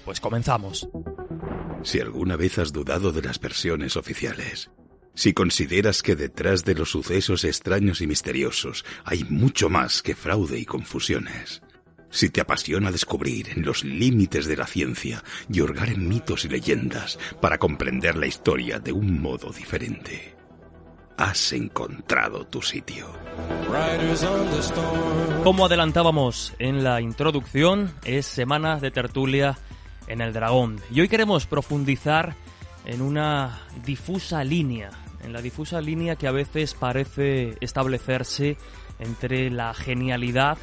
Pues comenzamos. Si alguna vez has dudado de las versiones oficiales, si consideras que detrás de los sucesos extraños y misteriosos hay mucho más que fraude y confusiones, si te apasiona descubrir en los límites de la ciencia y hurgar en mitos y leyendas para comprender la historia de un modo diferente, has encontrado tu sitio. Como adelantábamos en la introducción, es semana de tertulia en el Dragón. Y hoy queremos profundizar en una difusa línea, en la difusa línea que a veces parece establecerse entre la genialidad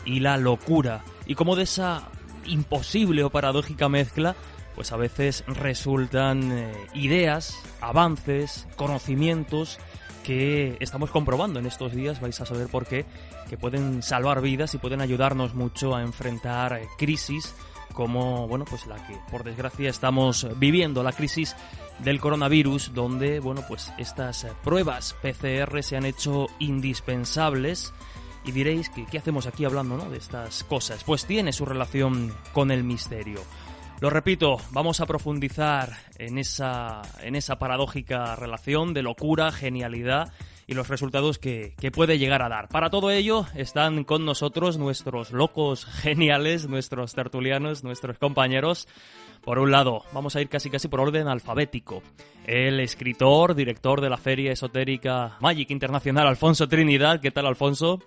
y la locura. Y como de esa imposible o paradójica mezcla, pues a veces resultan ideas, avances, conocimientos que estamos comprobando en estos días, vais a saber por qué, que pueden salvar vidas y pueden ayudarnos mucho a enfrentar crisis como, bueno, pues la que por desgracia estamos viviendo, la crisis del coronavirus, donde, bueno, pues estas pruebas PCR se han hecho indispensables. Y diréis, ¿qué hacemos aquí hablando, ¿no?, de estas cosas? Pues tiene su relación con el misterio. Lo repito, vamos a profundizar en esa paradójica relación de locura, genialidad y los resultados que puede llegar a dar. Para todo ello están con nosotros nuestros locos geniales, nuestros tertulianos, nuestros compañeros. Por un lado, vamos a ir casi por orden alfabético. El escritor, director de la Feria Esotérica Magic Internacional, Alfonso Trinidad. ¿Qué tal, Alfonso?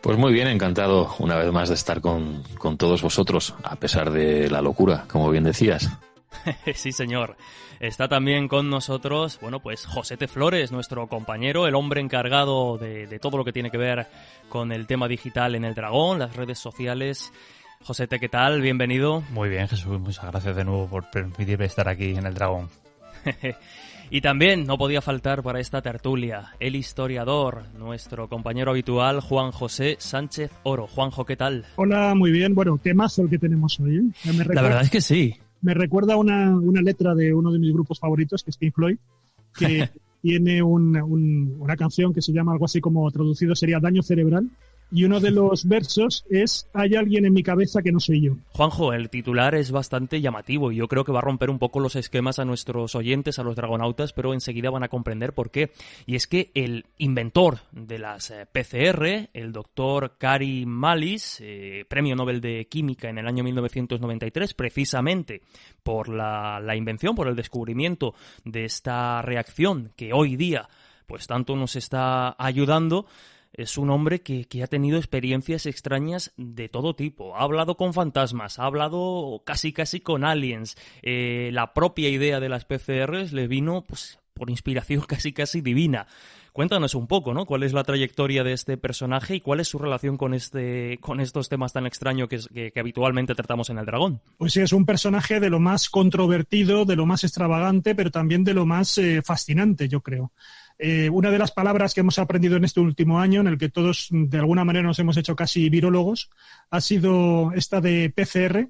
Pues muy bien, encantado una vez más de estar con todos vosotros, a pesar de la locura, como bien decías. Sí, señor. Está también con nosotros, bueno, pues Josete Flores, nuestro compañero, el hombre encargado de todo lo que tiene que ver con el tema digital en el Dragón, las redes sociales. Josete, ¿qué tal? Bienvenido. Muy bien, Jesús, muchas gracias de nuevo por permitirme estar aquí en el Dragón. Y también no podía faltar para esta tertulia el historiador, nuestro compañero habitual, Juan José Sánchez Oro. Juanjo, ¿qué tal? Hola, muy bien. Bueno, temazo el que tenemos hoy, ¿eh? La verdad es que sí. Me recuerda una letra de uno de mis grupos favoritos, que es Pink Floyd, que tiene una canción que se llama algo así como, traducido sería Daño Cerebral, y uno de los versos es «Hay alguien en mi cabeza que no soy yo». Juanjo, el titular es bastante llamativo y yo creo que va a romper un poco los esquemas a nuestros oyentes, a los dragonautas, pero enseguida van a comprender por qué. Y es que el inventor de las PCR, el doctor Kary Mullis, premio Nobel de Química en el año 1993, precisamente por la invención, por el descubrimiento de esta reacción que hoy día pues tanto nos está ayudando, es un hombre que ha tenido experiencias extrañas de todo tipo. Ha hablado con fantasmas, ha hablado casi con aliens. La propia idea de las PCRs le vino pues por inspiración casi divina. Cuéntanos un poco, ¿no?, cuál es la trayectoria de este personaje y cuál es su relación con estos temas tan extraños que habitualmente tratamos en el Dragón. Pues sí, es un personaje de lo más controvertido, de lo más extravagante, pero también de lo más fascinante, yo creo. Una de las palabras que hemos aprendido en este último año, en el que todos de alguna manera nos hemos hecho casi virólogos, ha sido esta de PCR,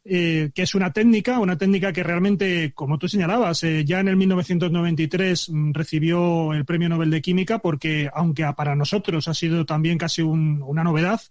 que es una técnica que realmente, como tú señalabas, ya en el 1993 recibió el Premio Nobel de Química porque, aunque para nosotros ha sido también casi una novedad,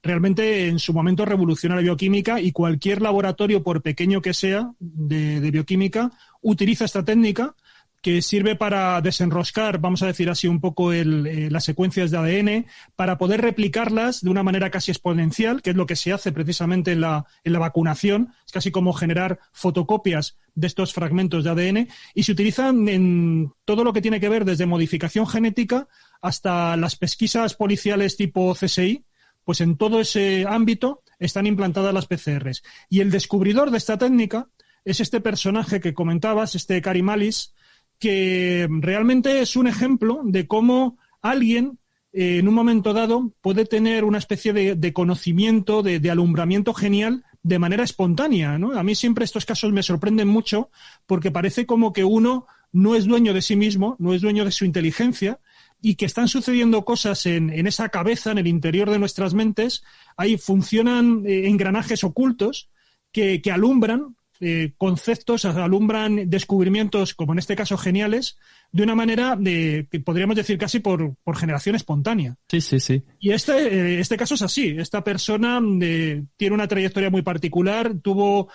realmente en su momento revoluciona la bioquímica y cualquier laboratorio, por pequeño que sea, de bioquímica, utiliza esta técnica que sirve para desenroscar, vamos a decir así, un poco las secuencias de ADN, para poder replicarlas de una manera casi exponencial, que es lo que se hace precisamente en la vacunación. Es casi como generar fotocopias de estos fragmentos de ADN, y se utilizan en todo lo que tiene que ver desde modificación genética hasta las pesquisas policiales tipo CSI. Pues en todo ese ámbito están implantadas las PCRs. Y el descubridor de esta técnica es este personaje que comentabas, este Kary Mullis, que realmente es un ejemplo de cómo alguien en un momento dado puede tener una especie de conocimiento, de alumbramiento genial de manera espontánea, ¿no? A mí siempre estos casos me sorprenden mucho porque parece como que uno no es dueño de sí mismo, no es dueño de su inteligencia, y que están sucediendo cosas en esa cabeza, en el interior de nuestras mentes. Ahí funcionan engranajes ocultos que alumbran conceptos, alumbran descubrimientos, como en este caso geniales, de una manera que podríamos decir casi por generación espontánea. Sí. Y este caso es así. Esta persona tiene una trayectoria muy particular, tuvo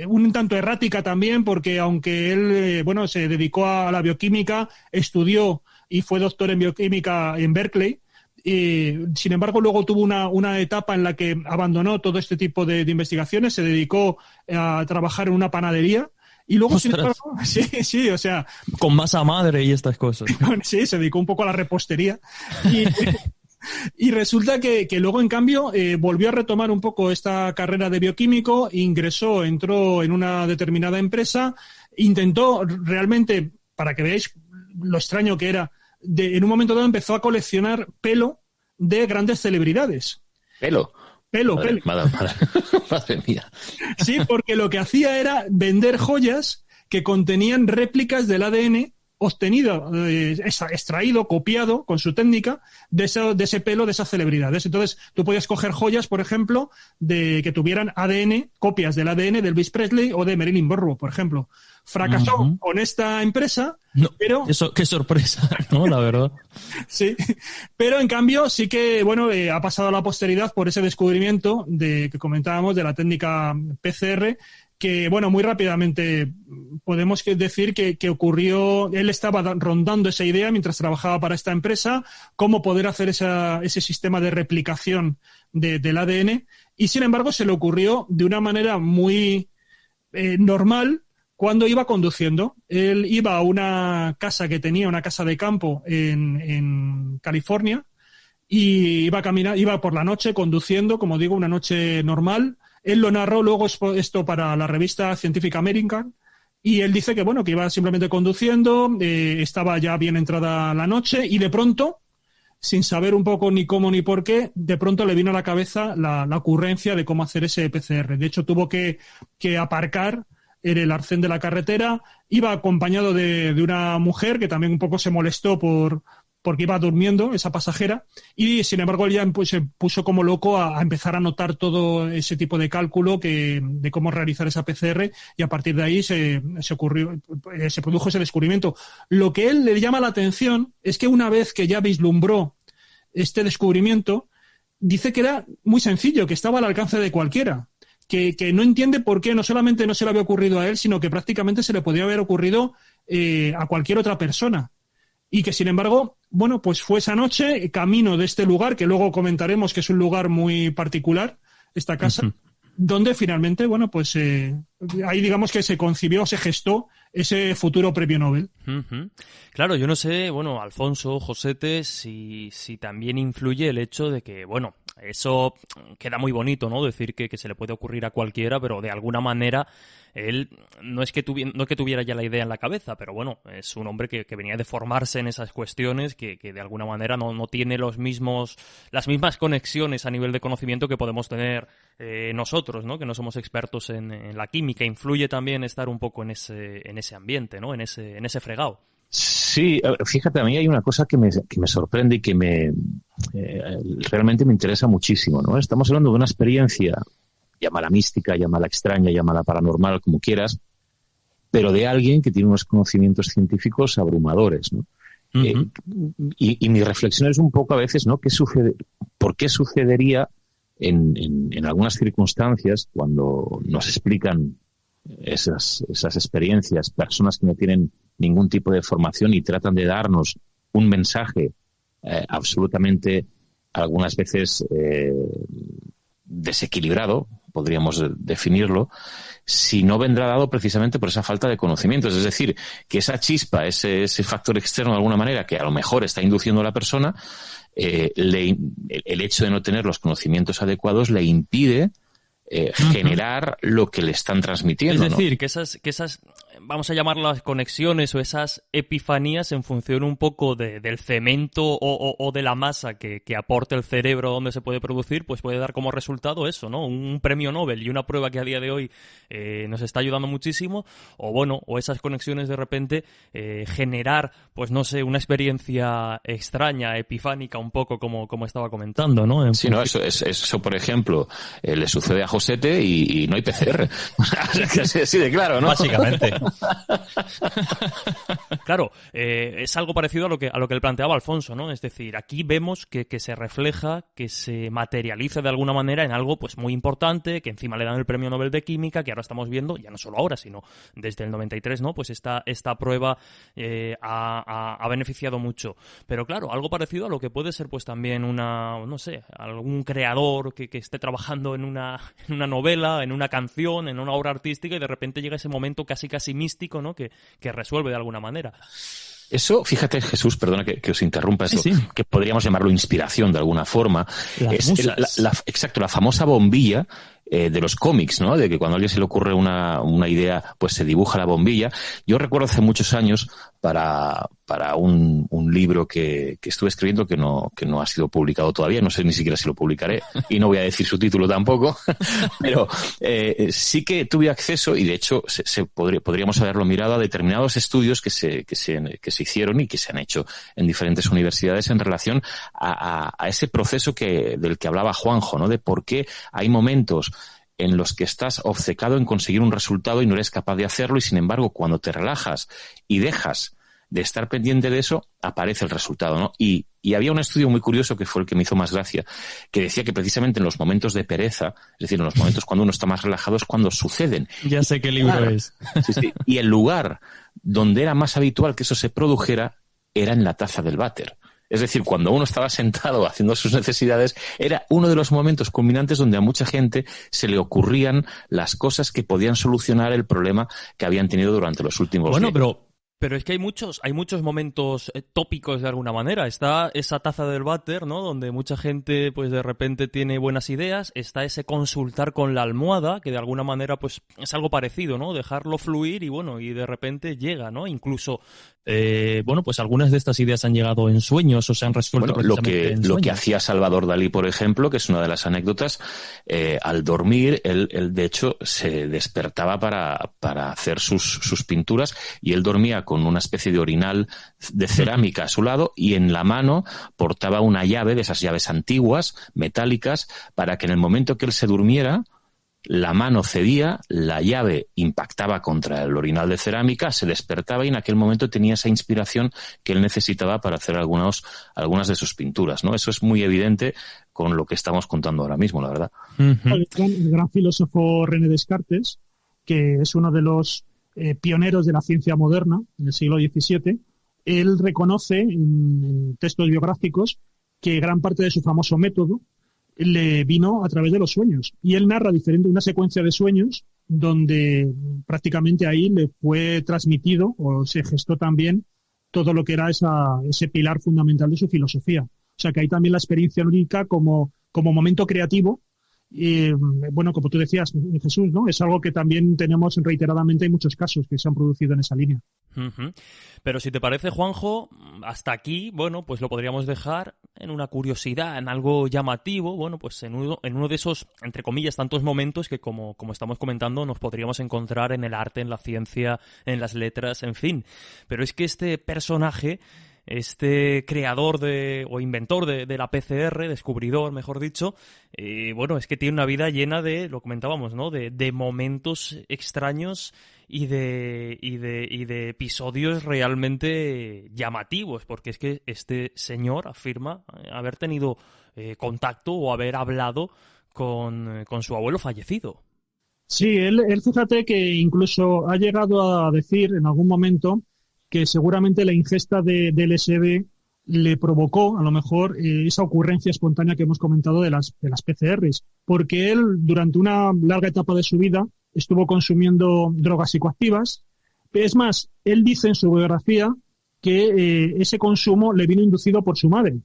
un tanto errática también, porque aunque él se dedicó a la bioquímica, estudió y fue doctor en bioquímica en Berkeley. Sin embargo, luego tuvo una etapa en la que abandonó todo este tipo de investigaciones, se dedicó a trabajar en una panadería y luego, sin embargo, sí, o sea... Con masa madre y estas cosas. Sí, se dedicó un poco a la repostería y resulta que luego, en cambio, volvió a retomar un poco esta carrera de bioquímico, entró en una determinada empresa, intentó realmente, para que veáis lo extraño que era, en un momento dado empezó a coleccionar pelo de grandes celebridades. ¿Pelo? Pelo. Madre mía. Sí, porque lo que hacía era vender joyas que contenían réplicas del ADN obtenido, extraído, copiado con su técnica de ese pelo de esas celebridades. Entonces, tú podías coger joyas, por ejemplo, que tuvieran ADN, copias del ADN de Elvis Presley o de Marilyn Monroe, por ejemplo. Fracasó con esta empresa, pero... Eso, qué sorpresa, ¿no? La verdad. Sí, pero en cambio sí que, ha pasado a la posteridad por ese descubrimiento que comentábamos de la técnica PCR, que, muy rápidamente podemos decir que ocurrió. Él estaba rondando esa idea mientras trabajaba para esta empresa, cómo poder hacer ese sistema de replicación del ADN, y sin embargo se le ocurrió de una manera muy normal cuando iba conduciendo. Él iba a una casa que tenía, una casa de campo en California, y iba por la noche conduciendo, como digo, una noche normal. Él lo narró luego esto para la revista Scientific American, y él dice que iba simplemente conduciendo, estaba ya bien entrada la noche, y de pronto, sin saber un poco ni cómo ni por qué, de pronto le vino a la cabeza la ocurrencia de cómo hacer ese PCR. De hecho, tuvo que aparcar en el arcén de la carretera. Iba acompañado de una mujer que también un poco se molestó porque iba durmiendo, esa pasajera, y sin embargo él ya se puso como loco a empezar a notar todo ese tipo de cálculo de cómo realizar esa PCR, y a partir de ahí se produjo ese descubrimiento. Lo que él le llama la atención es que una vez que ya vislumbró este descubrimiento, dice que era muy sencillo, que estaba al alcance de cualquiera. Que no entiende por qué no solamente no se le había ocurrido a él, sino que prácticamente se le podía haber ocurrido a cualquier otra persona. Y que, sin embargo, pues fue esa noche, camino de este lugar, que luego comentaremos que es un lugar muy particular, esta casa, donde finalmente, ahí digamos que se concibió, se gestó ese futuro premio Nobel. Claro, yo no sé, Alfonso, Josete, si también influye el hecho de que, eso queda muy bonito, ¿no? Decir que se le puede ocurrir a cualquiera, pero de alguna manera él no es que tuviera ya la idea en la cabeza, pero es un hombre que venía de formarse en esas cuestiones, que de alguna manera no tiene las mismas conexiones a nivel de conocimiento que podemos tener nosotros, ¿no? Que no somos expertos en la química. Influye también estar un poco en ese ambiente, ¿no? En ese fregado. Sí, fíjate, a mí hay una cosa que me sorprende y que realmente me interesa muchísimo, ¿no? Estamos hablando de una experiencia, llámala mística, llámala extraña, llámala paranormal, como quieras, pero de alguien que tiene unos conocimientos científicos abrumadores, ¿no? Y mi reflexión es un poco a veces, ¿no? ¿Por qué sucedería en algunas circunstancias cuando nos explican esas experiencias, personas que no tienen ningún tipo de formación y tratan de darnos un mensaje absolutamente, algunas veces desequilibrado, podríamos definirlo, si no vendrá dado precisamente por esa falta de conocimientos? Es decir, que esa chispa, ese factor externo de alguna manera que a lo mejor está induciendo a la persona, el hecho de no tener los conocimientos adecuados le impide generar lo que le están transmitiendo. Es decir, ¿no? que esas vamos a llamarlas conexiones o esas epifanías en función un poco del cemento o de la masa que aporte el cerebro donde se puede producir, pues puede dar como resultado eso, ¿no? Un premio Nobel y una prueba que a día de hoy nos está ayudando muchísimo, o esas conexiones de repente generar, pues no sé, una experiencia extraña, epifánica, un poco como estaba comentando, ¿no? Sí, no, eso por ejemplo, le sucede a Josete y no hay PCR. Así de claro, ¿no? Básicamente. Claro, es algo parecido a lo que él planteaba Alfonso, ¿no? Es decir, aquí vemos que se refleja, que se materializa de alguna manera en algo pues muy importante, que encima le dan el premio Nobel de Química, que ahora estamos viendo, ya no solo ahora, sino desde el 93, ¿no? Pues esta prueba ha beneficiado mucho. Pero claro, algo parecido a lo que puede ser pues también algún creador que esté trabajando en una novela, en una canción, en una obra artística, y de repente llega ese momento casi místico, ¿no? Que resuelve de alguna manera. Eso, fíjate, Jesús, perdona que os interrumpa, eso, Sí. que podríamos llamarlo inspiración de alguna forma. Exacto, la famosa bombilla de los cómics, ¿no? De que cuando a alguien se le ocurre una idea, pues se dibuja la bombilla. Yo recuerdo hace muchos años para un libro que estuve escribiendo que no ha sido publicado todavía, no sé ni siquiera si lo publicaré y no voy a decir su título tampoco, pero sí que tuve acceso y de hecho podríamos haberlo mirado a determinados estudios que se hicieron y que se han hecho en diferentes universidades en relación a ese proceso del que hablaba Juanjo, ¿no? De por qué hay momentos en los que estás obcecado en conseguir un resultado y no eres capaz de hacerlo, y sin embargo cuando te relajas y dejas de estar pendiente de eso, aparece el resultado, ¿no? Y había un estudio muy curioso que fue el que me hizo más gracia, que decía que precisamente en los momentos de pereza, es decir, en los momentos cuando uno está más relajado, es cuando suceden. Ya sé qué libro es. Sí. Y el lugar donde era más habitual que eso se produjera era en la taza del váter. Es decir, cuando uno estaba sentado haciendo sus necesidades, era uno de los momentos culminantes donde a mucha gente se le ocurrían las cosas que podían solucionar el problema que habían tenido durante los últimos días. Pero es que hay muchos momentos tópicos de alguna manera. Está esa taza del váter, ¿no? Donde mucha gente, pues de repente tiene buenas ideas. Está ese consultar con la almohada, que de alguna manera, pues es algo parecido, ¿no? Dejarlo fluir y de repente llega, ¿no? Incluso, pues algunas de estas ideas han llegado en sueños o se han resuelto precisamente en sueños. Lo que hacía Salvador Dalí, por ejemplo, que es una de las anécdotas, al dormir, él de hecho se despertaba para hacer sus pinturas, y él dormía con una especie de orinal de cerámica a su lado, y en la mano portaba una llave, de esas llaves antiguas, metálicas, para que en el momento que él se durmiera, la mano cedía, la llave impactaba contra el orinal de cerámica, se despertaba y en aquel momento tenía esa inspiración que él necesitaba para hacer algunas de sus pinturas, ¿no? Eso es muy evidente con lo que estamos contando ahora mismo, la verdad. El gran filósofo René Descartes, que es uno de los pioneros de la ciencia moderna en el siglo XVII, él reconoce en textos biográficos que gran parte de su famoso método le vino a través de los sueños. Y él narra una secuencia de sueños donde prácticamente ahí le fue transmitido o se gestó también todo lo que era ese pilar fundamental de su filosofía. O sea que hay también la experiencia lúdica como momento creativo. Como tú decías, Jesús, ¿no? Es algo que también tenemos reiteradamente, hay muchos casos que se han producido en esa línea. Uh-huh. Pero si te parece, Juanjo, hasta aquí, pues lo podríamos dejar en una curiosidad, en algo llamativo, pues en uno de esos, entre comillas, tantos momentos que como estamos comentando nos podríamos encontrar en el arte, en la ciencia, en las letras, en fin. Pero es que este personaje, este creador o inventor de la PCR, descubridor, mejor dicho, es que tiene una vida llena de, lo comentábamos, ¿no? De momentos extraños y de episodios realmente llamativos, porque es que este señor afirma haber tenido contacto o haber hablado con su abuelo fallecido. Sí, él fíjate que incluso ha llegado a decir en algún momento que seguramente la ingesta de LSD le provocó, a lo mejor, esa ocurrencia espontánea que hemos comentado de las PCRs, porque él, durante una larga etapa de su vida, estuvo consumiendo drogas psicoactivas. Es más, él dice en su biografía que ese consumo le vino inducido por su madre,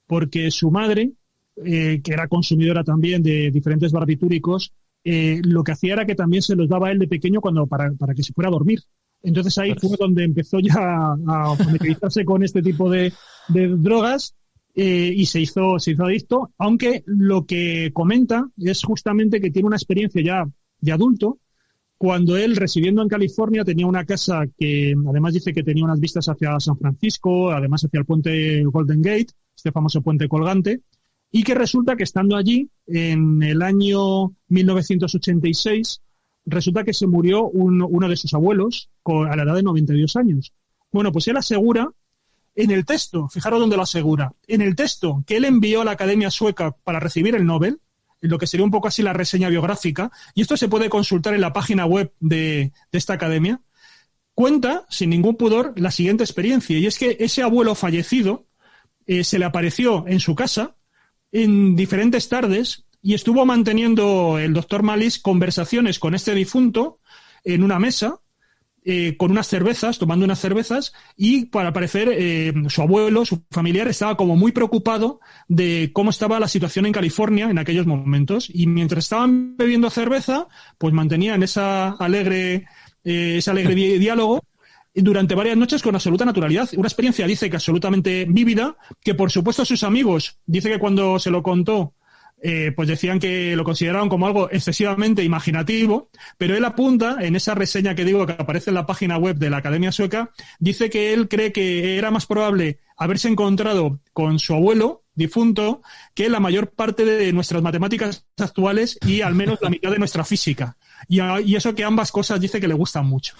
porque su madre, que era consumidora también de diferentes barbitúricos, lo que hacía era que también se los daba a él de pequeño para que se fuera a dormir. Entonces ahí fue donde empezó ya a familiarizarse con este tipo de drogas y se hizo adicto, aunque lo que comenta es justamente que tiene una experiencia ya de adulto, cuando él, residiendo en California, tenía una casa que además dice que tenía unas vistas hacia San Francisco, además hacia el puente Golden Gate, este famoso puente colgante, y que resulta que estando allí, en el año 1986, resulta que se murió uno de sus abuelos a la edad de 92 años. Bueno, pues él asegura en el texto, fijaros dónde lo asegura, en el texto que él envió a la Academia Sueca para recibir el Nobel, en lo que sería un poco así la reseña biográfica, y esto se puede consultar en la página web de esta academia, cuenta, sin ningún pudor, la siguiente experiencia, y es que ese abuelo fallecido se le apareció en su casa en diferentes tardes y estuvo manteniendo el doctor Malice conversaciones con este difunto en una mesa, con unas cervezas, tomando unas cervezas, y para parecer su abuelo, su familiar, estaba como muy preocupado de cómo estaba la situación en California en aquellos momentos, y mientras estaban bebiendo cerveza, pues mantenían ese alegre diálogo durante varias noches con absoluta naturalidad. Una experiencia, dice, que absolutamente vívida, que por supuesto sus amigos, dice que cuando se lo contó, pues decían que lo consideraban como algo excesivamente imaginativo, pero él apunta en esa reseña que digo que aparece en la página web de la Academia Sueca, dice que él cree que era más probable haberse encontrado con su abuelo difunto que la mayor parte de nuestras matemáticas actuales y al menos la mitad de nuestra física. Y eso que ambas cosas dice que le gustan mucho.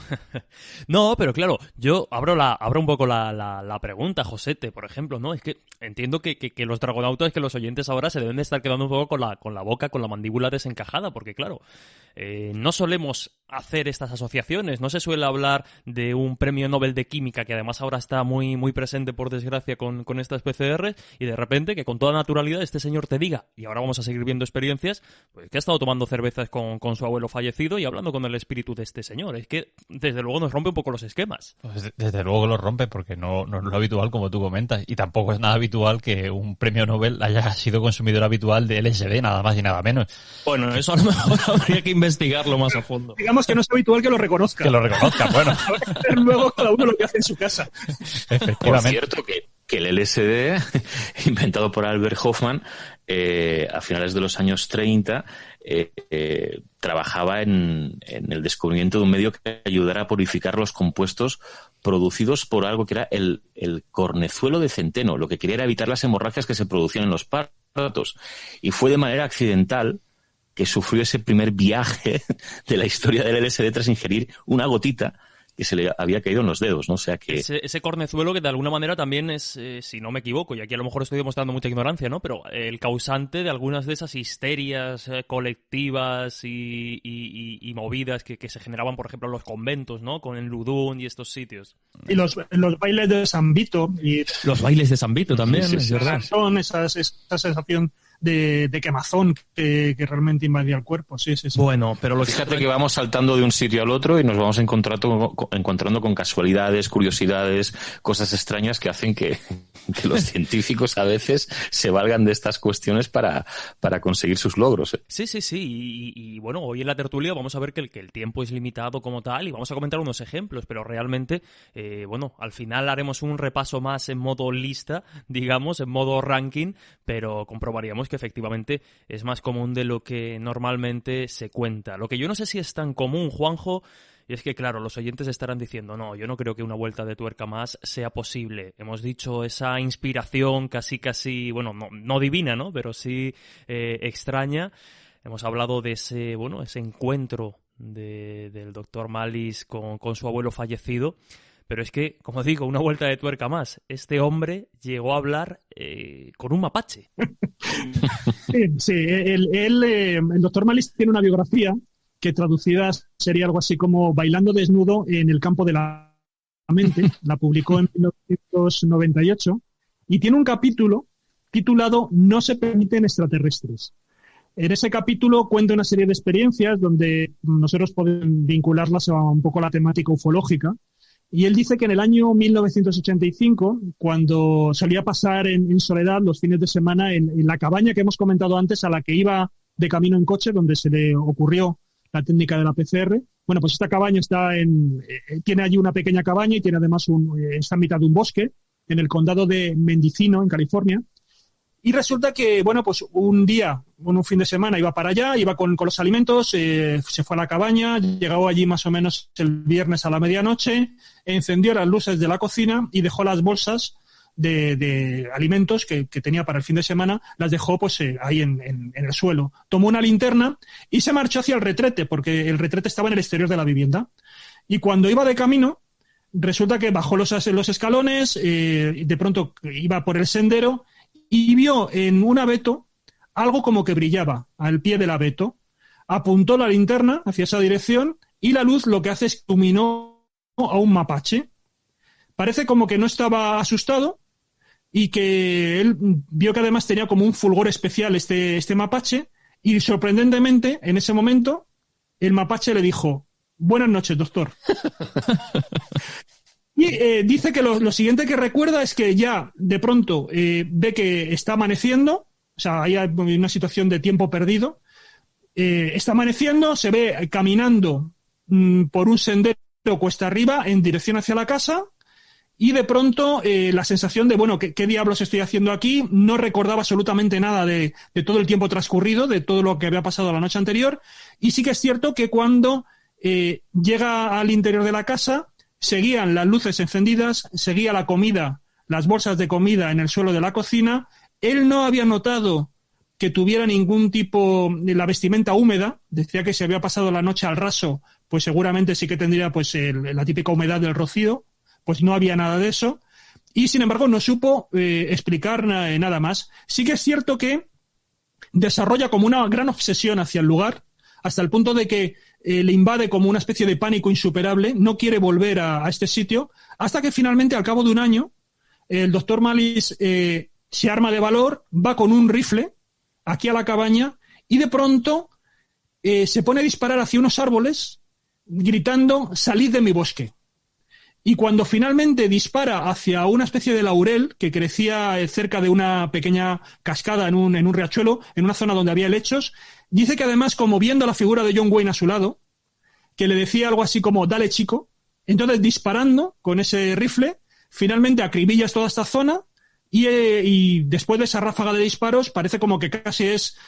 No, pero claro, yo abro un poco la pregunta, Josete, por ejemplo, ¿no? Es que entiendo que los dragonautas, que los oyentes ahora se deben de estar quedando un poco con la boca, con la mandíbula desencajada, porque claro, no solemos hacer estas asociaciones, no se suele hablar de un premio Nobel de Química, que además ahora está muy, muy presente, por desgracia, con estas PCR, y de repente que con toda naturalidad este señor te diga, y ahora vamos a seguir viendo experiencias, pues que ha estado tomando cervezas con su abuelo fallecido y hablando con el espíritu de este señor. Es que desde luego nos rompe un poco los esquemas. Pues desde luego que los rompe, porque no es lo habitual, como tú comentas, y tampoco es nada habitual que un premio Nobel haya sido consumidor habitual de LSD, nada más y nada menos. Bueno, eso a lo mejor habría que investigarlo más a fondo. Digamos que no es habitual que lo reconozca. Que lo reconozca, bueno. Luego cada uno lo que hace en su casa. Efectivamente. Por cierto, que el LSD, inventado por Albert Hoffman, a finales de los años 30, trabajaba en el descubrimiento de un medio que ayudara a purificar los compuestos producidos por algo que era el cornezuelo de centeno. Lo que quería era evitar las hemorragias que se producían en los partos. Y fue de manera accidental que sufrió ese primer viaje de la historia del LSD tras ingerir una gotita que se le había caído en los dedos, ¿no? O sea que... Ese cornezuelo que de alguna manera también es, si no me equivoco, y aquí a lo mejor estoy demostrando mucha ignorancia, ¿no? Pero el causante de algunas de esas histerias colectivas y movidas que se generaban, por ejemplo, en los conventos, ¿no? Con el Ludún y estos sitios. Y los bailes de San Vito. Y los bailes de San Vito también, sí, es verdad. Son esa sensación de quemazón que realmente invadía el cuerpo, sí. Bueno, pero fíjate que vamos saltando de un sitio al otro y nos vamos encontrando con casualidades, curiosidades, cosas extrañas que hacen que los científicos a veces se valgan de estas cuestiones para conseguir sus logros. Sí. Y bueno, hoy en la tertulia vamos a ver que el tiempo es limitado como tal y vamos a comentar unos ejemplos, pero realmente, bueno, al final haremos un repaso más en modo lista, digamos, en modo ranking, pero comprobaríamos que efectivamente es más común de lo que normalmente se cuenta. Lo que yo no sé si es tan común, Juanjo, y es que, claro, los oyentes estarán diciendo, no, yo no creo que una vuelta de tuerca más sea posible. Hemos dicho esa inspiración casi, bueno, no divina, ¿no? Pero sí extraña. Hemos hablado de ese encuentro del doctor Malice con su abuelo fallecido. Pero es que, como digo, una vuelta de tuerca más. Este hombre llegó a hablar con un mapache. Sí, el doctor Malice tiene una biografía que traducida sería algo así como Bailando desnudo en el campo de la mente. La publicó en 1998 y tiene un capítulo titulado No se permiten extraterrestres. En ese capítulo cuenta una serie de experiencias donde nosotros podemos vincularlas a un poco la temática ufológica. Y él dice que en el año 1985, cuando solía pasar en soledad los fines de semana en la cabaña que hemos comentado antes, a la que iba de camino en coche, donde se le ocurrió la técnica de la PCR, Bueno, pues esta cabaña tiene allí una pequeña cabaña y tiene además está en mitad de un bosque en el condado de Mendocino, en California. Y resulta que, bueno, pues un fin de semana iba para allá, iba con los alimentos, se fue a la cabaña, llegó allí más o menos el viernes a la medianoche, encendió las luces de la cocina y dejó las bolsas de alimentos que tenía para el fin de semana, las dejó pues ahí en el suelo. Tomó una linterna y se marchó hacia el retrete, porque el retrete estaba en el exterior de la vivienda. Y cuando iba de camino, resulta que bajó los escalones, de pronto iba por el sendero y vio en un abeto algo como que brillaba al pie del abeto. Apuntó la linterna hacia esa dirección y la luz lo que hace es iluminó a un mapache. Parece como que no estaba asustado y que él vio que además tenía como un fulgor especial este mapache, y sorprendentemente en ese momento el mapache le dijo: buenas noches, doctor. Y dice que lo siguiente que recuerda es que ya de pronto ve que está amaneciendo, o sea, hay una situación de tiempo perdido, está amaneciendo, se ve caminando por un sendero cuesta arriba en dirección hacia la casa. Y de pronto la sensación de, bueno, ¿qué diablos estoy haciendo aquí? No recordaba absolutamente nada de todo el tiempo transcurrido, de todo lo que había pasado la noche anterior. Y sí que es cierto que cuando llega al interior de la casa, seguían las luces encendidas, seguía la comida, las bolsas de comida en el suelo de la cocina. Él no había notado que tuviera ningún tipo de la vestimenta húmeda. Decía que si había pasado la noche al raso, pues seguramente sí que tendría pues la típica humedad del rocío. Pues no había nada de eso, y sin embargo no supo explicar nada más. Sí que es cierto que desarrolla como una gran obsesión hacia el lugar, hasta el punto de que le invade como una especie de pánico insuperable, no quiere volver a este sitio, hasta que finalmente, al cabo de un año, el doctor Mallis se arma de valor, va con un rifle aquí a la cabaña, y de pronto se pone a disparar hacia unos árboles, gritando: salid de mi bosque. Y cuando finalmente dispara hacia una especie de laurel que crecía cerca de una pequeña cascada en un riachuelo, en una zona donde había helechos, dice que además, como viendo la figura de John Wayne a su lado, que le decía algo así como: dale, chico. Entonces, disparando con ese rifle, finalmente acribillas toda esta zona y después de esa ráfaga de disparos parece como que casi es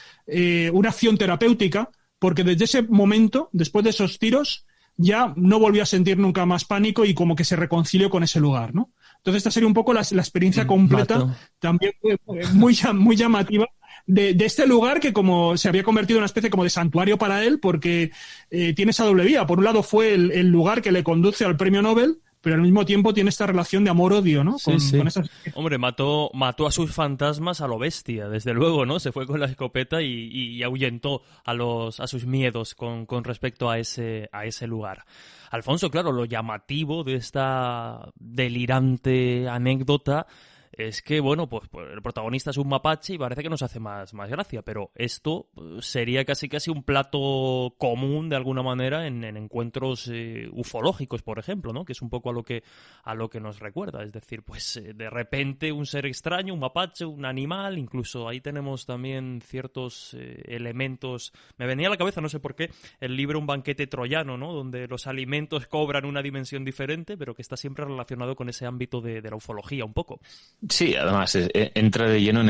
una acción terapéutica, porque desde ese momento, después de esos tiros, ya no volvió a sentir nunca más pánico y como que se reconcilió con ese lugar, ¿no? Entonces esta sería un poco la experiencia completa, también muy llamativa, de este lugar que como se había convertido en una especie como de santuario para él, porque tiene esa doble vía. Por un lado fue el lugar que le conduce al premio Nobel, pero al mismo tiempo tiene esta relación de amor-odio, ¿no? Con esas... Hombre, mató a sus fantasmas a lo bestia, desde luego, ¿no? Se fue con la escopeta y ahuyentó a sus miedos con respecto a ese lugar. Alfonso, claro, lo llamativo de esta delirante anécdota es que, bueno, pues el protagonista es un mapache y parece que nos hace más gracia, pero esto sería casi un plato común de alguna manera en encuentros ufológicos, por ejemplo, ¿no? Que es un poco a lo que nos recuerda, es decir, pues de repente un ser extraño, un mapache, un animal, incluso ahí tenemos también ciertos elementos. Me venía a la cabeza, no sé por qué, el libro Un banquete troyano, ¿no? Donde los alimentos cobran una dimensión diferente, pero que está siempre relacionado con ese ámbito de la ufología un poco. Sí, además entra de lleno en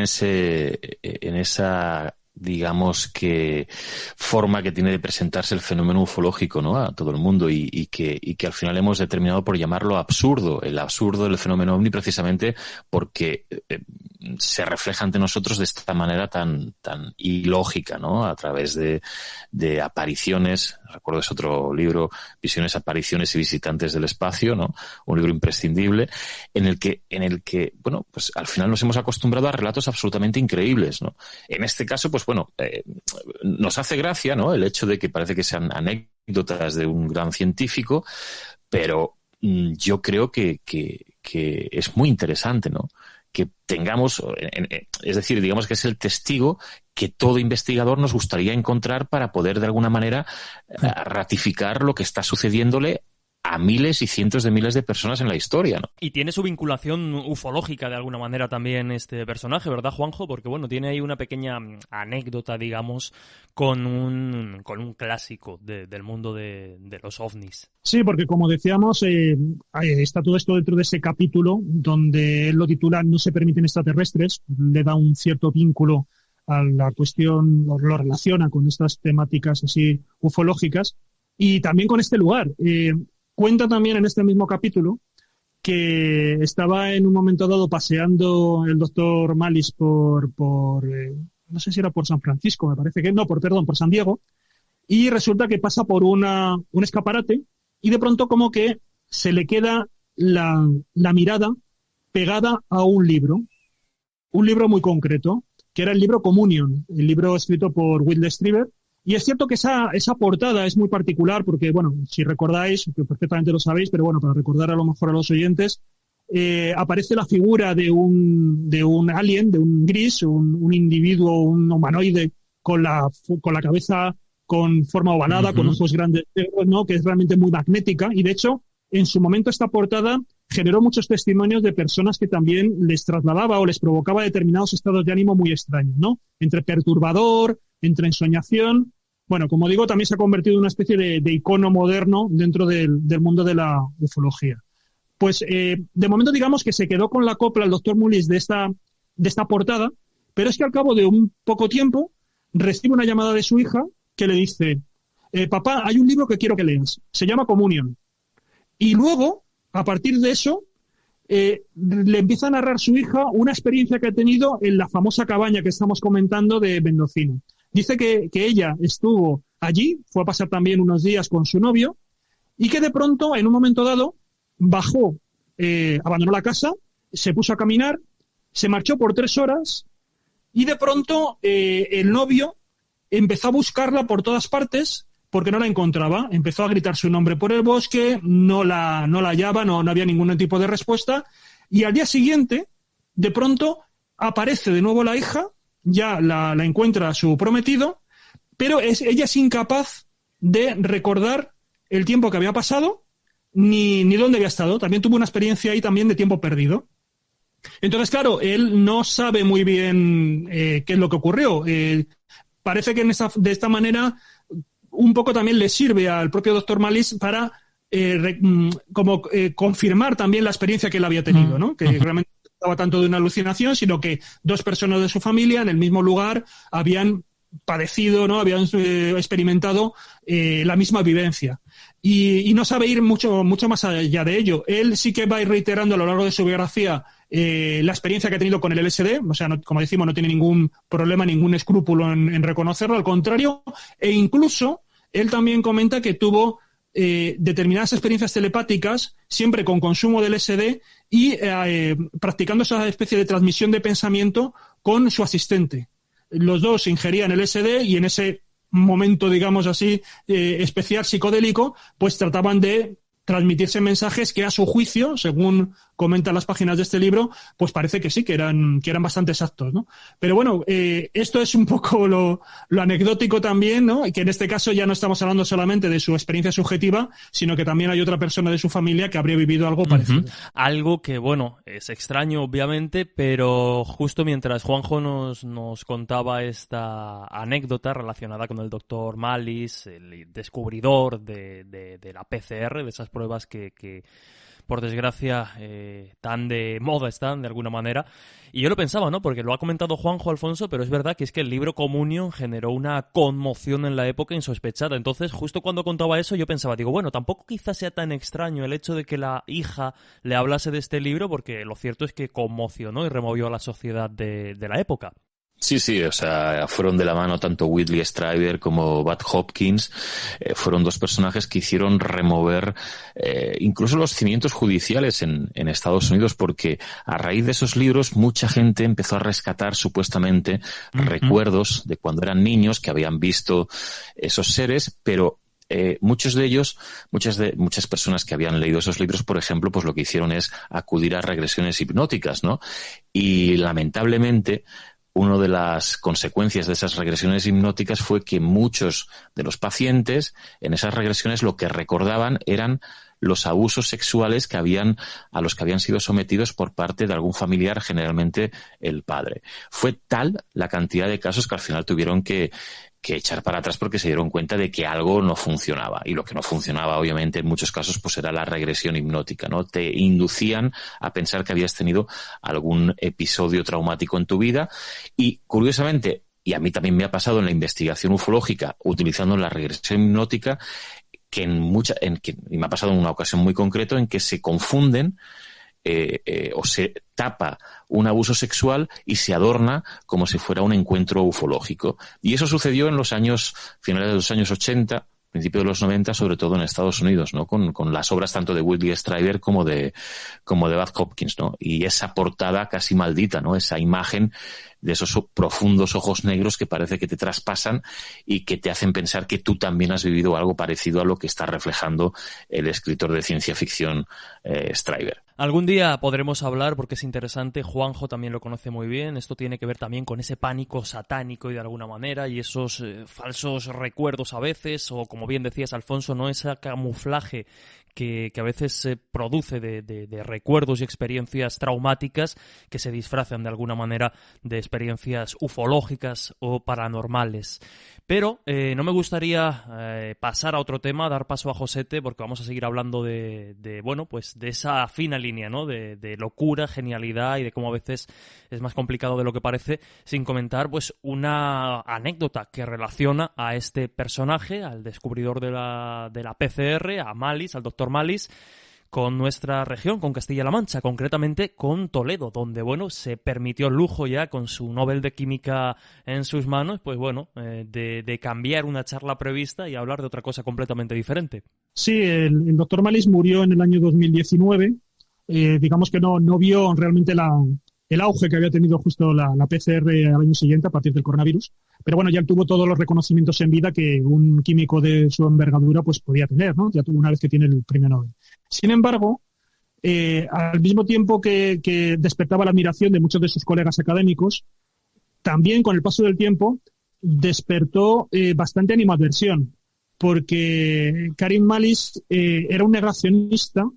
esa, digamos, que forma que tiene de presentarse el fenómeno ufológico, ¿no? A todo el mundo y que al final hemos determinado por llamarlo absurdo, el absurdo del fenómeno ovni, precisamente porque se refleja ante nosotros de esta manera tan ilógica, ¿no? A través de apariciones. Recuerdo ese otro libro, Visiones, apariciones y visitantes del espacio, ¿no? Un libro imprescindible en el que, bueno, pues al final nos hemos acostumbrado a relatos absolutamente increíbles, ¿no? En este caso, pues bueno, nos hace gracia, ¿no? El hecho de que parece que sean anécdotas de un gran científico, pero yo creo que es muy interesante, ¿no? Que tengamos, es decir, digamos que es el testigo que todo investigador nos gustaría encontrar para poder de alguna manera ratificar lo que está sucediéndole a miles y cientos de miles de personas en la historia, ¿no? Y tiene su vinculación ufológica de alguna manera también este personaje, ¿verdad, Juanjo? Porque bueno, tiene ahí una pequeña anécdota, digamos, con un clásico del mundo de los ovnis. Sí, porque como decíamos, está todo esto dentro de ese capítulo donde él lo titula No se permiten extraterrestres, le da un cierto vínculo a la cuestión, lo relaciona con estas temáticas así ufológicas y también con este lugar. Cuenta también en este mismo capítulo que estaba en un momento dado paseando el doctor Mallis por no sé si era por San Francisco, me parece que no, por San Diego, y resulta que pasa por un escaparate y de pronto como que se le queda la mirada pegada a un libro muy concreto, que era el libro Communion, el libro escrito por Whitley Strieber. Y es cierto que esa portada es muy particular porque, bueno, si recordáis, que perfectamente lo sabéis, pero bueno, para recordar a lo mejor a los oyentes, aparece la figura de un alien, de un gris, un individuo, un humanoide con la cabeza con forma ovalada, con ojos grandes, ¿no? Que es realmente muy magnética. Y de hecho, en su momento esta portada generó muchos testimonios de personas que también les trasladaba o les provocaba determinados estados de ánimo muy extraños, ¿no? Entre perturbador, entre ensoñación. Bueno, como digo, también se ha convertido en una especie de icono moderno dentro del mundo de la ufología. Pues de momento digamos que se quedó con la copla el doctor Mullis de esta portada, pero es que al cabo de un poco tiempo recibe una llamada de su hija que le dice, papá, hay un libro que quiero que leas, se llama Communion. Y luego, a partir de eso, le empieza a narrar su hija una experiencia que ha tenido en la famosa cabaña que estamos comentando de Mendocino. Dice que ella estuvo allí, fue a pasar también unos días con su novio, y que de pronto, en un momento dado, bajó, abandonó la casa, se puso a caminar, se marchó por 3 horas, y de pronto el novio empezó a buscarla por todas partes porque no la encontraba. Empezó a gritar su nombre por el bosque, no la hallaba, no había ningún tipo de respuesta, y al día siguiente, de pronto, aparece de nuevo la hija, ya la encuentra su prometido, pero ella es incapaz de recordar el tiempo que había pasado ni dónde había estado. También tuvo una experiencia ahí también de tiempo perdido. Entonces, claro, él no sabe muy bien qué es lo que ocurrió. Parece que de esta manera un poco también le sirve al propio doctor Mallis para confirmar también la experiencia que él había tenido, ¿no? Que realmente no estaba tanto de una alucinación, sino que 2 personas de su familia en el mismo lugar habían padecido, ¿no? Habían experimentado la misma vivencia. Y no sabe ir mucho más allá de ello. Él sí que va a ir reiterando a lo largo de su biografía la experiencia que ha tenido con el LSD, o sea, como decimos, no tiene ningún problema, ningún escrúpulo en reconocerlo, al contrario, e incluso él también comenta que tuvo determinadas experiencias telepáticas, siempre con consumo del LSD y practicando esa especie de transmisión de pensamiento con su asistente. Los dos ingerían LSD y en ese momento, digamos así, especial psicodélico, pues trataban de transmitirse mensajes que a su juicio, según comentan las páginas de este libro, pues parece que sí, que eran bastante exactos, ¿no? Pero bueno, esto es un poco lo anecdótico también, ¿no? Y que en este caso ya no estamos hablando solamente de su experiencia subjetiva, sino que también hay otra persona de su familia que habría vivido algo parecido. Algo que, bueno, es extraño obviamente, pero justo mientras Juanjo nos contaba esta anécdota relacionada con el doctor Mallis, el descubridor de la PCR, de esas pruebas que por desgracia tan de moda están de alguna manera, y yo lo pensaba, ¿no? Porque lo ha comentado Juanjo, Alfonso, pero es verdad que es que el libro Communion generó una conmoción en la época insospechada. Entonces, justo cuando contaba eso, yo pensaba, digo, bueno, tampoco quizás sea tan extraño el hecho de que la hija le hablase de este libro, porque lo cierto es que conmocionó y removió a la sociedad de la época. Sí, o sea, fueron de la mano tanto Whitley Strieber como Bud Hopkins, fueron 2 personajes que hicieron remover incluso los cimientos judiciales en Estados Unidos, porque a raíz de esos libros mucha gente empezó a rescatar supuestamente recuerdos de cuando eran niños que habían visto esos seres, pero muchos de ellos, muchas personas que habían leído esos libros, por ejemplo, pues lo que hicieron es acudir a regresiones hipnóticas, ¿no? Y lamentablemente una de las consecuencias de esas regresiones hipnóticas fue que muchos de los pacientes en esas regresiones lo que recordaban eran los abusos sexuales a los que habían sido sometidos por parte de algún familiar, generalmente el padre. Fue tal la cantidad de casos que al final tuvieron que echar para atrás porque se dieron cuenta de que algo no funcionaba. Y lo que no funcionaba, obviamente, en muchos casos, pues era la regresión hipnótica, ¿no? Te inducían a pensar que habías tenido algún episodio traumático en tu vida. Y, curiosamente, y a mí también me ha pasado en la investigación ufológica, utilizando la regresión hipnótica, y me ha pasado en una ocasión muy concreta en que se confunden o se tapa un abuso sexual y se adorna como si fuera un encuentro ufológico. Y eso sucedió en los finales de los años 80, principios de los 90, sobre todo en Estados Unidos, ¿no? Con las obras tanto de Whitley Strieber como de Bud Hopkins, ¿no? Y esa portada casi maldita, ¿no? Esa imagen de esos profundos ojos negros que parece que te traspasan y que te hacen pensar que tú también has vivido algo parecido a lo que está reflejando el escritor de ciencia ficción Strieber. Algún día podremos hablar, porque es interesante, Juanjo también lo conoce muy bien, esto tiene que ver también con ese pánico satánico y de alguna manera, y esos falsos recuerdos a veces, o como bien decías, Alfonso, ¿no? Ese camuflaje que a veces se produce de recuerdos y experiencias traumáticas que se disfrazan de alguna manera de experiencias ufológicas o paranormales. Pero no me gustaría pasar a otro tema, dar paso a Josete, porque vamos a seguir hablando de esa fina línea, ¿no? De locura, genialidad y de cómo a veces es más complicado de lo que parece, sin comentar pues una anécdota que relaciona a este personaje, al descubridor de la PCR, a Malis, al doctor Malis, con nuestra región, con Castilla-La Mancha, concretamente con Toledo, donde, se permitió el lujo ya, con su Nobel de Química en sus manos, de cambiar una charla prevista y hablar de otra cosa completamente diferente. Sí, el doctor Malis murió en el año 2019. Digamos que no vio realmente el auge que había tenido justo la PCR al año siguiente a partir del coronavirus. Pero bueno, ya tuvo todos los reconocimientos en vida que un químico de su envergadura pues podía tener, ¿no? Ya tuvo una vez que tiene el premio Nobel. Sin embargo, al mismo tiempo que despertaba la admiración de muchos de sus colegas académicos, también con el paso del tiempo despertó bastante animadversión, porque Karim Malis era un negacionista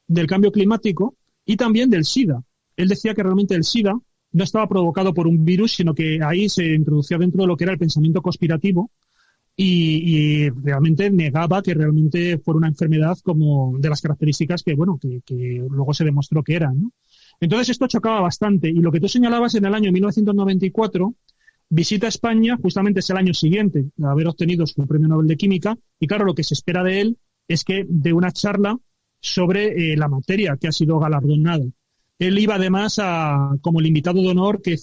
del cambio climático y también del SIDA. Él decía que realmente el SIDA no estaba provocado por un virus, sino que ahí se introducía dentro de lo que era el pensamiento conspirativo y realmente negaba que realmente fuera una enfermedad como de las características que luego se demostró que eran, ¿no? Entonces esto chocaba bastante. Y lo que tú señalabas, en el año 1994 visita España, justamente es el año siguiente de haber obtenido su premio Nobel de Química, y claro, lo que se espera de él es que dé una charla sobre la materia que ha sido galardonada. Él iba además como el invitado de honor que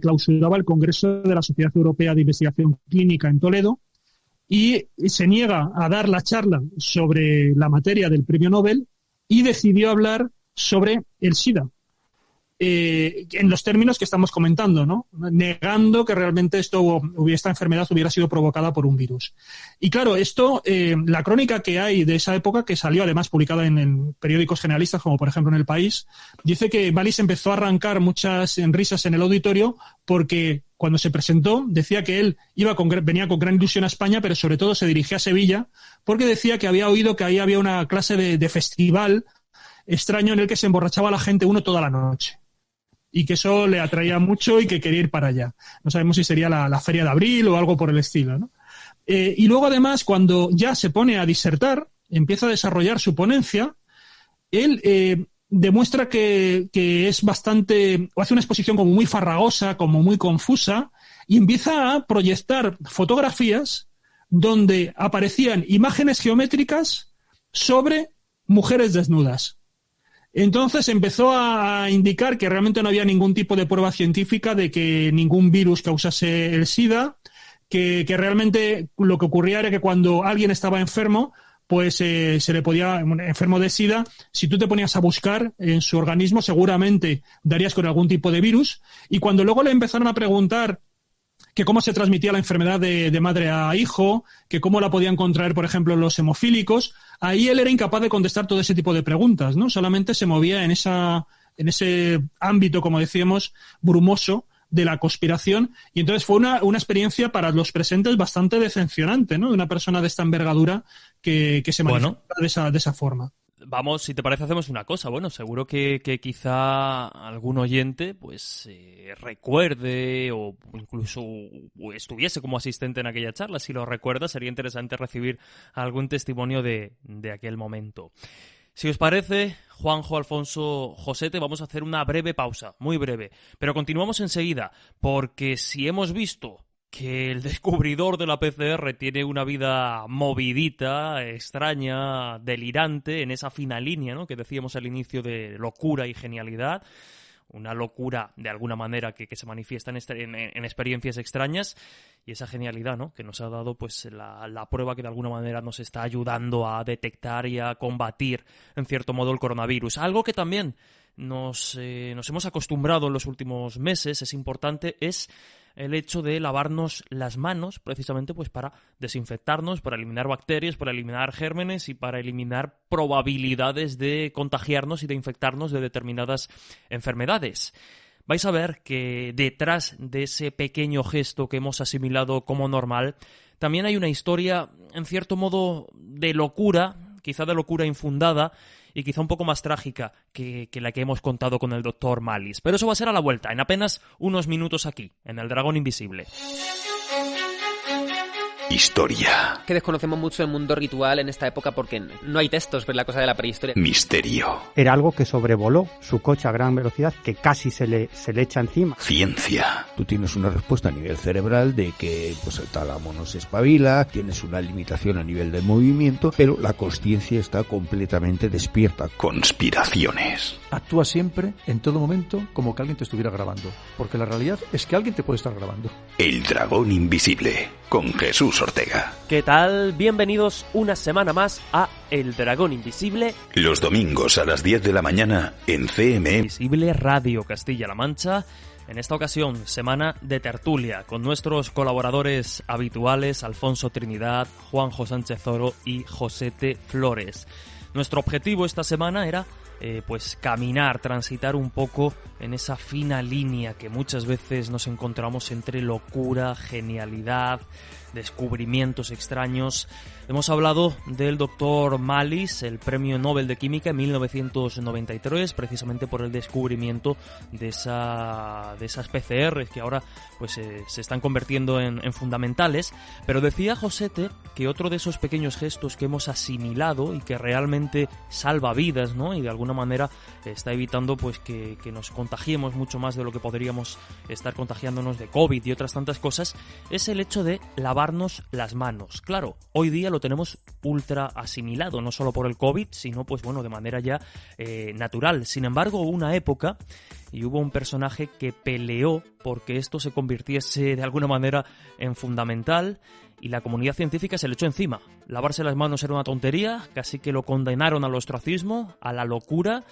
clausuraba el Congreso de la Sociedad Europea de Investigación Clínica en Toledo, y se niega a dar la charla sobre la materia del premio Nobel y decidió hablar sobre el SIDA. En los términos que estamos comentando, ¿no? Negando que realmente esta enfermedad hubiera sido provocada por un virus. Y claro, la crónica que hay de esa época, que salió además publicada en periódicos generalistas, como por ejemplo en El País, dice que Malis empezó a arrancar muchas risas en el auditorio porque cuando se presentó decía que él venía con gran ilusión a España, pero sobre todo se dirigía a Sevilla porque decía que había oído que ahí había una clase de festival extraño en el que se emborrachaba la gente toda la noche. Y que eso le atraía mucho y que quería ir para allá. No sabemos si sería la Feria de Abril o algo por el estilo, ¿no? Y luego, además, cuando ya se pone a disertar, empieza a desarrollar su ponencia, él demuestra que es bastante, o hace una exposición como muy farragosa, como muy confusa, y empieza a proyectar fotografías donde aparecían imágenes geométricas sobre mujeres desnudas. Entonces empezó a indicar que realmente no había ningún tipo de prueba científica de que ningún virus causase el SIDA, que realmente lo que ocurría era que cuando alguien estaba enfermo, pues se le podía, enfermo de SIDA, si tú te ponías a buscar en su organismo seguramente darías con algún tipo de virus, y cuando luego le empezaron a preguntar que cómo se transmitía la enfermedad de madre a hijo, que cómo la podían contraer, por ejemplo, los hemofílicos, ahí él era incapaz de contestar todo ese tipo de preguntas, ¿no? Solamente se movía en ese ámbito, como decíamos, brumoso de la conspiración, y entonces fue una experiencia para los presentes bastante decepcionante, ¿no? De una persona de esta envergadura que se manifiesta de esa forma. Vamos, si te parece, hacemos una cosa. Bueno, seguro que quizá algún oyente pues recuerde o incluso estuviese como asistente en aquella charla. Si lo recuerda, sería interesante recibir algún testimonio de aquel momento. Si os parece, Juanjo, Alfonso, Josete, vamos a hacer una breve pausa, muy breve. Pero continuamos enseguida, porque si hemos visto que el descubridor de la PCR tiene una vida movidita, extraña, delirante, en esa fina línea, ¿no?, que decíamos al inicio de locura y genialidad, una locura de alguna manera que se manifiesta en experiencias extrañas, y esa genialidad, ¿no?, que nos ha dado pues la prueba que de alguna manera nos está ayudando a detectar y a combatir en cierto modo el coronavirus. Algo que también nos hemos acostumbrado en los últimos meses, es importante, es el hecho de lavarnos las manos, precisamente pues para desinfectarnos, para eliminar bacterias, para eliminar gérmenes y para eliminar probabilidades de contagiarnos y de infectarnos de determinadas enfermedades. Vais a ver que detrás de ese pequeño gesto que hemos asimilado como normal, también hay una historia, en cierto modo, de locura, quizá de locura infundada, y quizá un poco más trágica que la que hemos contado con el Dr. Malice. Pero eso va a ser a la vuelta, en apenas unos minutos aquí, en El Dragón Invisible. Historia. Que desconocemos mucho el mundo ritual en esta época porque no hay textos, pero la cosa de la prehistoria. Misterio. Era algo que sobrevoló su coche a gran velocidad, que casi se le echa encima. Ciencia. Tú tienes una respuesta a nivel cerebral de que pues el tálamo no se espabila, tienes una limitación a nivel de movimiento, pero la consciencia está completamente despierta. Conspiraciones. Actúa siempre, en todo momento, como que alguien te estuviera grabando, porque la realidad es que alguien te puede estar grabando. El Dragón Invisible, con Jesús Ortega. ¿Qué tal? Bienvenidos una semana más a El Dragón Invisible. Los domingos a las 10 de la mañana en CMM Invisible Radio Castilla-La Mancha. En esta ocasión, semana de tertulia, con nuestros colaboradores habituales, Alfonso Trinidad, Juanjo Sánchez Oro y Josete Flores. Nuestro objetivo esta semana era pues caminar, transitar un poco en esa fina línea que muchas veces nos encontramos entre locura, genialidad, descubrimientos extraños. Hemos hablado del Dr. Malice, el Premio Nobel de Química en 1993, precisamente por el descubrimiento de esas PCR que ahora pues se están convirtiendo en fundamentales. Pero decía Josete que otro de esos pequeños gestos que hemos asimilado y que realmente salva vidas, ¿no?, y de alguna manera está evitando pues que nos contagiemos mucho más de lo que podríamos estar contagiándonos de COVID y otras tantas cosas, es el hecho de lavarnos las manos. Claro, hoy día lo tenemos ultra asimilado, no solo por el COVID, sino pues bueno, de manera ya natural. Sin embargo, hubo una época y hubo un personaje que peleó porque esto se convirtiese de alguna manera en fundamental, y la comunidad científica se le echó encima. Lavarse las manos era una tontería, casi que lo condenaron al ostracismo, a la locura.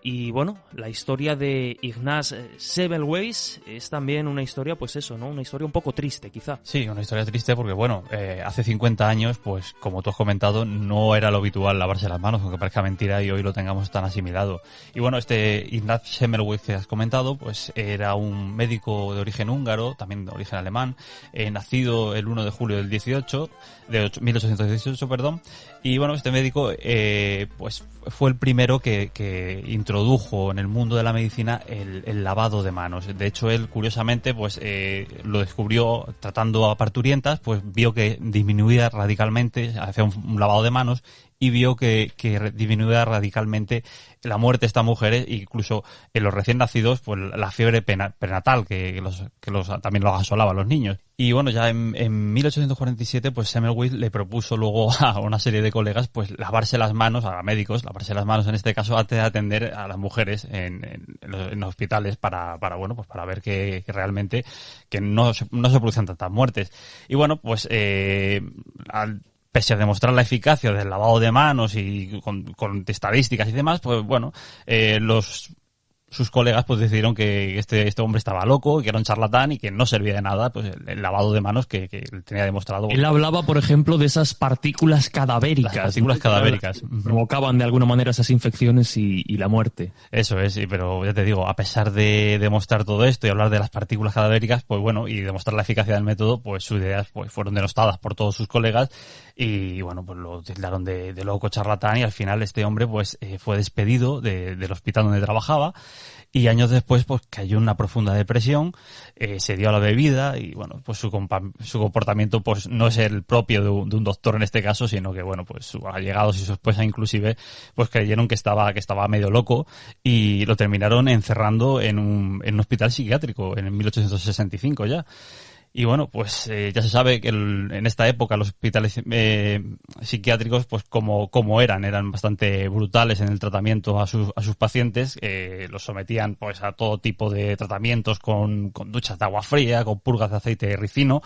Y bueno, la historia de Ignaz Semmelweis es también una historia, pues eso, ¿no? Una historia un poco triste, quizá. Sí, una historia triste porque, bueno, hace 50 años, pues como tú has comentado, no era lo habitual lavarse las manos, aunque parezca mentira y hoy lo tengamos tan asimilado. Y bueno, este Ignaz Semmelweis que has comentado, pues era un médico de origen húngaro, también de origen alemán, nacido el 1 de julio del 1818, perdón. Y bueno, este médico, pues fue el primero que introdujo en el mundo de la medicina el lavado de manos. De hecho, él, curiosamente, pues lo descubrió tratando a parturientas, pues vio que disminuía radicalmente, hacía un lavado de manos, y vio que disminuía radicalmente la muerte de estas mujeres, incluso en los recién nacidos, pues la fiebre prenatal, que también los asolaba a los niños. Y bueno, ya en 1847, pues Semmelweis le propuso luego a una serie de colegas, pues lavarse las manos, a médicos, lavarse las manos en este caso, antes de atender a las mujeres en hospitales para ver que realmente que no se producen tantas muertes. Y bueno, pues pese a demostrar la eficacia del lavado de manos y con estadísticas y demás, pues bueno, los sus colegas pues decidieron que este hombre estaba loco, que era un charlatán y que no servía de nada pues el lavado de manos que tenía demostrado. Él hablaba, por ejemplo, de esas partículas cadavéricas. Las partículas cadavéricas. Provocaban de alguna manera esas infecciones y la muerte. Eso es, sí, pero ya te digo, a pesar de demostrar todo esto y hablar de las partículas cadavéricas, pues bueno, y demostrar la eficacia del método, pues sus ideas pues fueron denostadas por todos sus colegas y bueno, pues lo tildaron de loco, charlatán, y al final este hombre pues fue despedido del hospital donde trabajaba. Y años después, pues cayó en una profunda depresión, se dio a la bebida y, bueno, pues su comportamiento pues no es el propio de un doctor en este caso, sino que, bueno, pues sus allegados y su esposa inclusive, pues creyeron que estaba medio loco y lo terminaron encerrando en un hospital psiquiátrico en 1865 ya. Y bueno, pues ya se sabe que en esta época los hospitales psiquiátricos, pues como eran bastante brutales en el tratamiento a sus pacientes, los sometían pues a todo tipo de tratamientos con duchas de agua fría, con purgas de aceite de ricino.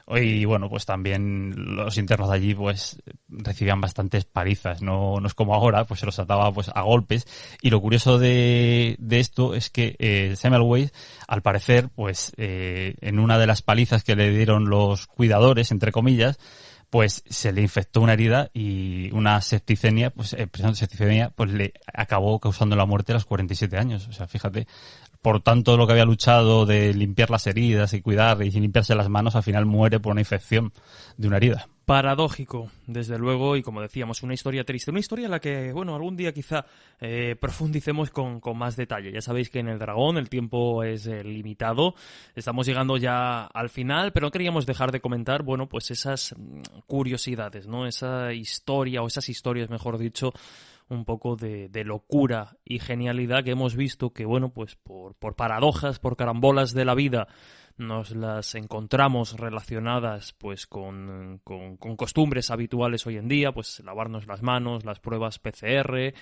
Y bueno, pues también los internos de allí pues recibían bastantes palizas, no es como ahora, pues se los trataba pues a golpes. Y lo curioso de esto es que Semmelweis, al parecer, pues en una de las palizas que le dieron los cuidadores, entre comillas, pues se le infectó una herida y una septicemia, pues le acabó causando la muerte a los 47 años. O sea, fíjate, por tanto lo que había luchado de limpiar las heridas y cuidar y sin limpiarse las manos, al final muere por una infección de una herida. Paradójico, desde luego, y como decíamos, una historia triste, una historia en la que, bueno, algún día quizá profundicemos con más detalle. Ya sabéis que en el Dragón el tiempo es limitado, estamos llegando ya al final, pero no queríamos dejar de comentar, bueno, pues esas curiosidades, ¿no? Esa historia, o esas historias, mejor dicho, un poco de locura y genialidad que hemos visto que, bueno, pues por paradojas, por carambolas de la vida, nos las encontramos relacionadas pues con costumbres habituales hoy en día, pues lavarnos las manos, las pruebas PCR.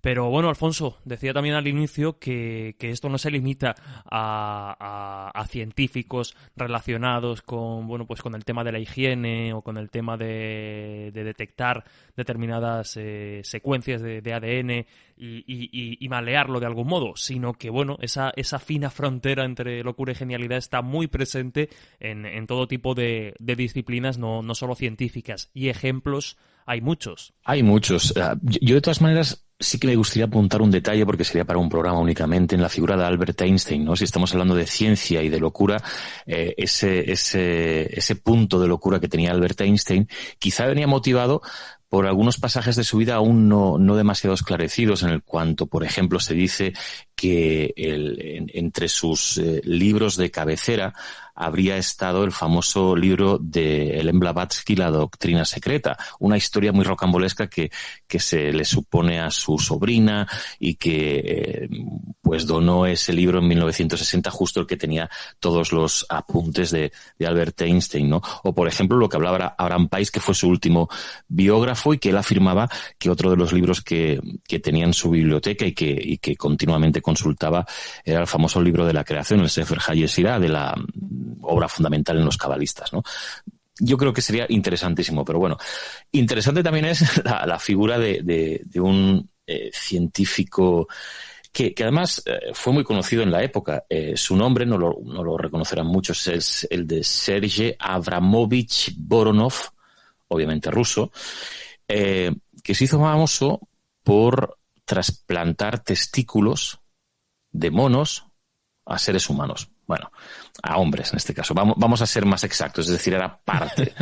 Pero bueno, Alfonso, decía también al inicio que esto no se limita a científicos relacionados con, bueno, pues con el tema de la higiene o con el tema de detectar determinadas secuencias de ADN y malearlo de algún modo, sino que, bueno, esa fina frontera entre locura y genialidad está muy presente en todo tipo de disciplinas, no solo científicas. Y ejemplos hay muchos. Hay muchos. Yo de todas maneras sí que me gustaría apuntar un detalle, porque sería para un programa únicamente, en la figura de Albert Einstein, ¿no? Si estamos hablando de ciencia y de locura, ese punto de locura que tenía Albert Einstein quizá venía motivado por algunos pasajes de su vida aún no demasiado esclarecidos, en el cuanto, por ejemplo, se dice que entre sus libros de cabecera habría estado el famoso libro de Hélène Blavatsky, La doctrina secreta, una historia muy rocambolesca que se le supone a su sobrina y que pues donó ese libro en 1960, justo el que tenía todos los apuntes de Albert Einstein, ¿no? O, por ejemplo, lo que hablaba Abraham Pais, que fue su último biógrafo, y que él afirmaba que otro de los libros que tenía en su biblioteca y que continuamente consultaba era el famoso libro de la creación, el Sefer HaYesirah, de la obra fundamental en los cabalistas, ¿no? Yo creo que sería interesantísimo, pero bueno, interesante también es la figura de un científico que además fue muy conocido en la época. Su nombre, no lo reconocerán muchos, es el de Sergei Abramovich Voronov, obviamente ruso, que se hizo famoso por trasplantar testículos de monos a seres humanos. Bueno, a hombres en este caso. Vamos a ser más exactos, es decir, era parte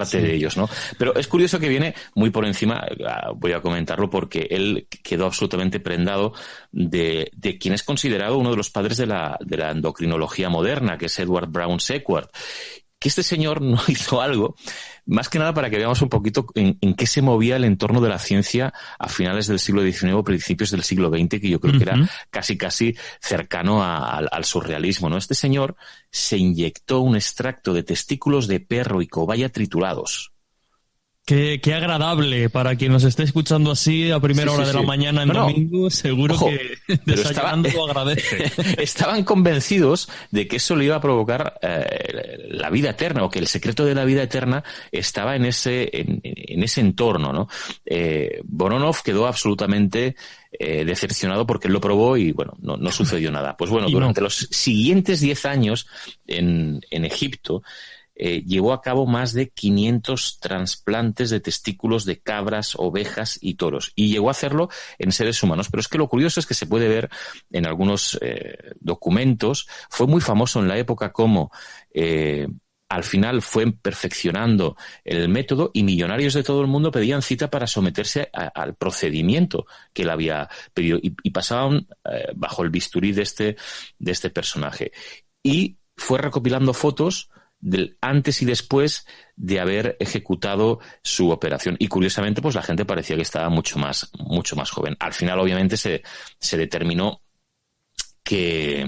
sí, de ellos, ¿no? Pero es curioso que viene muy por encima, voy a comentarlo, porque él quedó absolutamente prendado de quien es considerado uno de los padres de la endocrinología moderna, que es Edward Brown Sequard. Que este señor no hizo algo, más que nada para que veamos un poquito en qué se movía el entorno de la ciencia a finales del siglo XIX o principios del siglo XX, que yo creo que era casi cercano al surrealismo, ¿no? Este señor se inyectó un extracto de testículos de perro y cobaya triturados Qué agradable para quien nos esté escuchando así a primera hora de la mañana en domingo. Seguro ojo, que desayunando lo agradece. Estaban convencidos de que eso le iba a provocar la vida eterna, o que el secreto de la vida eterna estaba en ese entorno, ¿no? Voronov quedó absolutamente decepcionado porque él lo probó y bueno, no sucedió nada. Pues bueno, durante los siguientes 10 años en Egipto, llevó a cabo más de 500 trasplantes de testículos de cabras, ovejas y toros. Y llegó a hacerlo en seres humanos. Pero es que lo curioso es que se puede ver en algunos documentos. Fue muy famoso en la época como al final fue perfeccionando el método y millonarios de todo el mundo pedían cita para someterse al procedimiento que él había pedido. Y pasaban bajo el bisturí de este personaje. Y fue recopilando fotos del antes y después de haber ejecutado su operación. Y curiosamente, pues la gente parecía que estaba mucho más joven. Al final, obviamente, se determinó que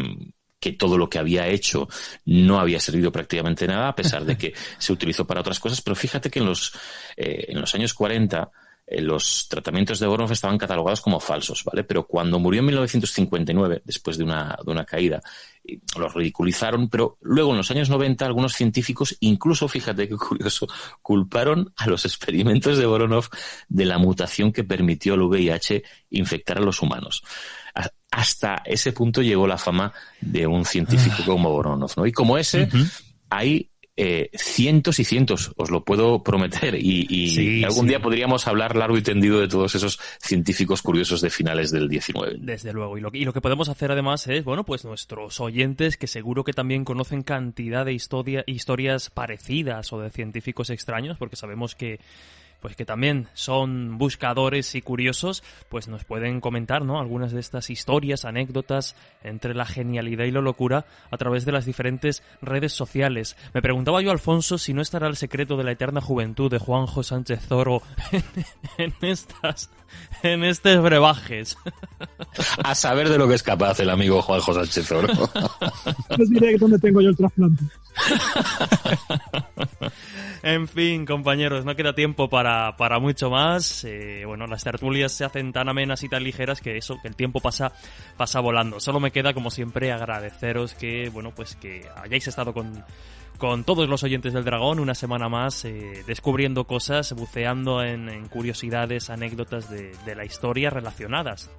todo lo que había hecho no había servido prácticamente nada, a pesar de que se utilizó para otras cosas. Pero fíjate que en los años 40 los tratamientos de Voronov estaban catalogados como falsos, ¿vale? Pero cuando murió en 1959, después de una caída, los ridiculizaron, pero luego en los años 90 algunos científicos, incluso, fíjate qué curioso, culparon a los experimentos de Voronov de la mutación que permitió al VIH infectar a los humanos. Hasta ese punto llegó la fama de un científico como Voronov, ¿no? Y como ese, hay cientos y cientos, os lo puedo prometer, y algún día podríamos hablar largo y tendido de todos esos científicos curiosos de finales del 19. Desde luego, y lo que podemos hacer además es, bueno, pues nuestros oyentes, que seguro que también conocen cantidad de historias parecidas o de científicos extraños, porque sabemos que también son buscadores y curiosos, pues nos pueden comentar, ¿no?, algunas de estas historias, anécdotas entre la genialidad y la locura a través de las diferentes redes sociales. Me preguntaba yo, Alfonso, si no estará el secreto de la eterna juventud de Juanjo Sánchez Zoro en estos brebajes. A saber de lo que es capaz el amigo Juanjo Sánchez Zoro. Les diré dónde tengo yo el trasplante. En fin, compañeros, no queda tiempo para mucho más. Bueno, las tertulias se hacen tan amenas y tan ligeras que el tiempo pasa volando. Solo me queda, como siempre, agradeceros que hayáis estado con todos los oyentes del Dragón una semana más, descubriendo cosas, buceando en curiosidades, anécdotas de la historia relacionadas.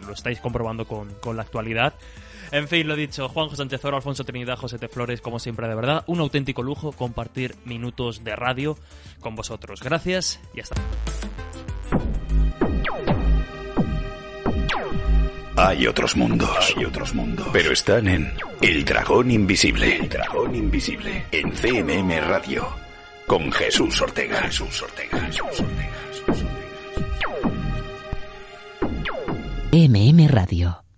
Lo estáis comprobando con la actualidad. En fin, lo dicho, Juanjo Sánchez Zoro, Alfonso Trinidad, José T. Flores, como siempre, de verdad, un auténtico lujo compartir minutos de radio con vosotros. Gracias y hasta luego. Hay otros mundos, pero están en El Dragón Invisible, en CMM Radio, con Jesús Ortega. CMM Radio.